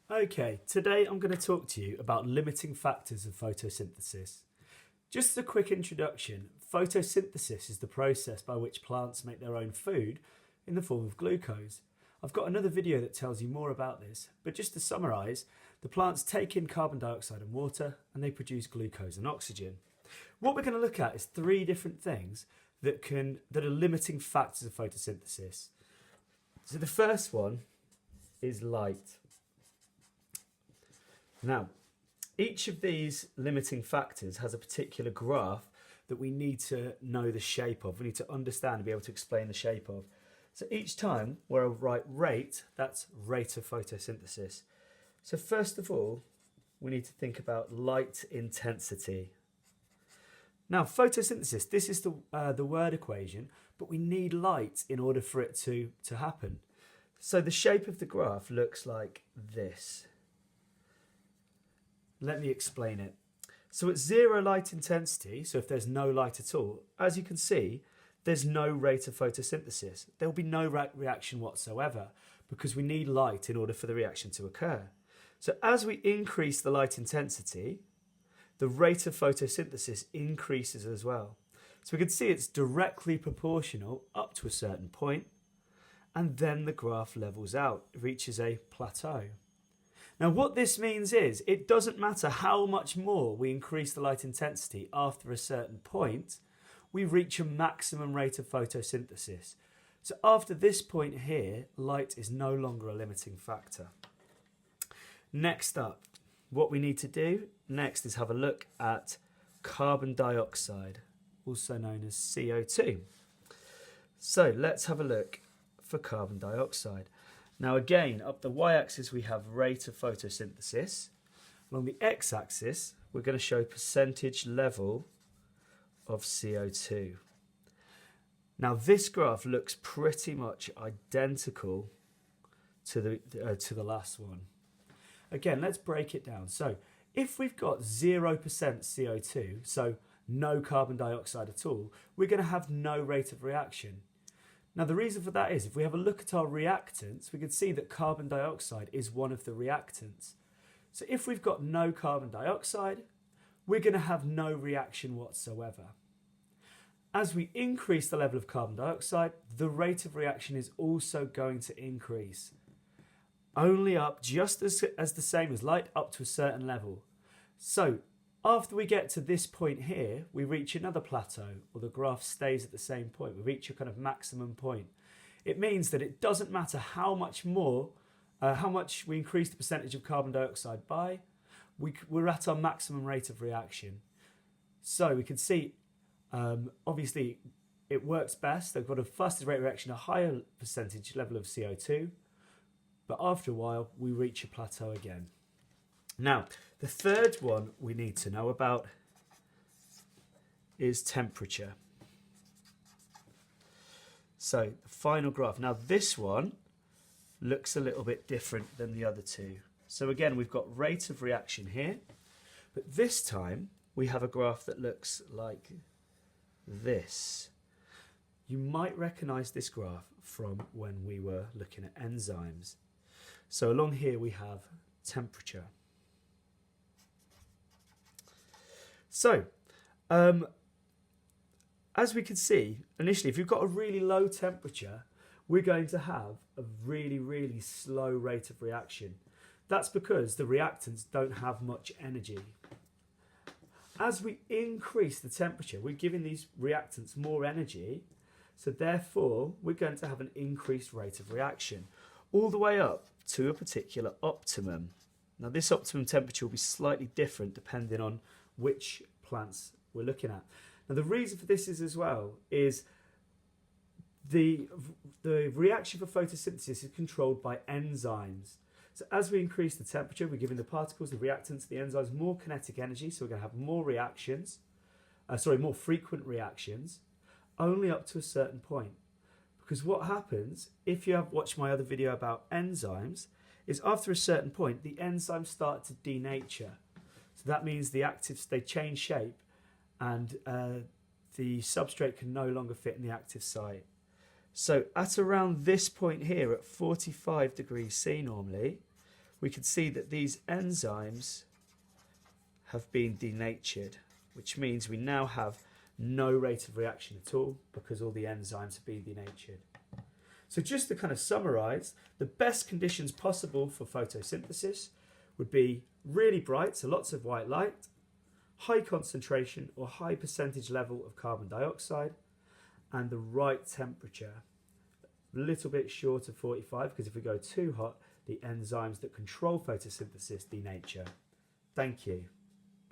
Okay, today I'm going to talk to you about limiting factors of photosynthesis. Just as a quick introduction, photosynthesis is the process by which plants make their own food in the form of glucose. I've got another video that tells you more about this, but just to summarise, the plants take in carbon dioxide and water and they produce glucose and oxygen. What we're going to look at is three different things that are limiting factors of photosynthesis. So the first one is light. Now, each of these limiting factors has a particular graph that we need to know the shape of. We need to understand and be able to explain the shape of. So each time where I write rate, that's rate of photosynthesis. So first of all, we need to think about light intensity. Now, photosynthesis, this is the word equation, but we need light in order for it to happen. So the shape of the graph looks like this. Let me explain it. So at zero light intensity, so if there's no light at all, as you can see, there's no rate of photosynthesis. There will be no reaction whatsoever because we need light in order for the reaction to occur. So as we increase the light intensity, the rate of photosynthesis increases as well. So we can see it's directly proportional up to a certain point, and then the graph levels out, reaches a plateau. Now what this means is it doesn't matter how much more we increase the light intensity after a certain point, we reach a maximum rate of photosynthesis. So after this point here, light is no longer a limiting factor. Next up, what we need to do next is have a look at carbon dioxide, also known as CO2. So let's have a look for carbon dioxide. Now again, up the y-axis we have rate of photosynthesis. Along the x-axis, we're going to show percentage level of CO2. Now this graph looks pretty much identical to the last one. Again, let's break it down. So if we've got 0% CO2, so no carbon dioxide at all, we're going to have no rate of reaction. Now the reason for that is if we have a look at our reactants, we can see that carbon dioxide is one of the reactants. So if we've got no carbon dioxide, we're going to have no reaction whatsoever. As we increase the level of carbon dioxide, the rate of reaction is also going to increase. Only up just as the same as light, up to a certain level. So after we get to this point here, we reach another plateau, or the graph stays at the same point. We reach a kind of maximum point. It means that it doesn't matter how much we increase the percentage of carbon dioxide by, we're at our maximum rate of reaction. So we can see, obviously, it works best. They've got a fastest rate of reaction, a higher percentage level of CO2, but after a while, we reach a plateau again. Now, the third one we need to know about is temperature. So the final graph. Now this one looks a little bit different than the other two. So again, we've got rate of reaction here, but this time we have a graph that looks like this. You might recognize this graph from when we were looking at enzymes. So along here we have temperature. So, as we can see, initially, if you've got a really low temperature, we're going to have a really, really slow rate of reaction. That's because the reactants don't have much energy. As we increase the temperature, we're giving these reactants more energy, so therefore, we're going to have an increased rate of reaction, all the way up to a particular optimum. Now, this optimum temperature will be slightly different depending on which plants we're looking at. Now the reason for this is the reaction for photosynthesis is controlled by enzymes. So as we increase the temperature, we're giving the particles, the reactants, the enzymes more kinetic energy, so we're going to have more reactions, more frequent reactions, only up to a certain point. Because what happens, if you have watched my other video about enzymes, is after a certain point, the enzymes start to denature. So that means the actives, they change shape and the substrate can no longer fit in the active site. So at around this point here, at 45 degrees C normally, we can see that these enzymes have been denatured, which means we now have no rate of reaction at all because all the enzymes have been denatured. So just to kind of summarise, the best conditions possible for photosynthesis would be really bright, so lots of white light, high concentration or high percentage level of carbon dioxide, and the right temperature. A little bit short of 45, because if we go too hot, the enzymes that control photosynthesis denature. Thank you.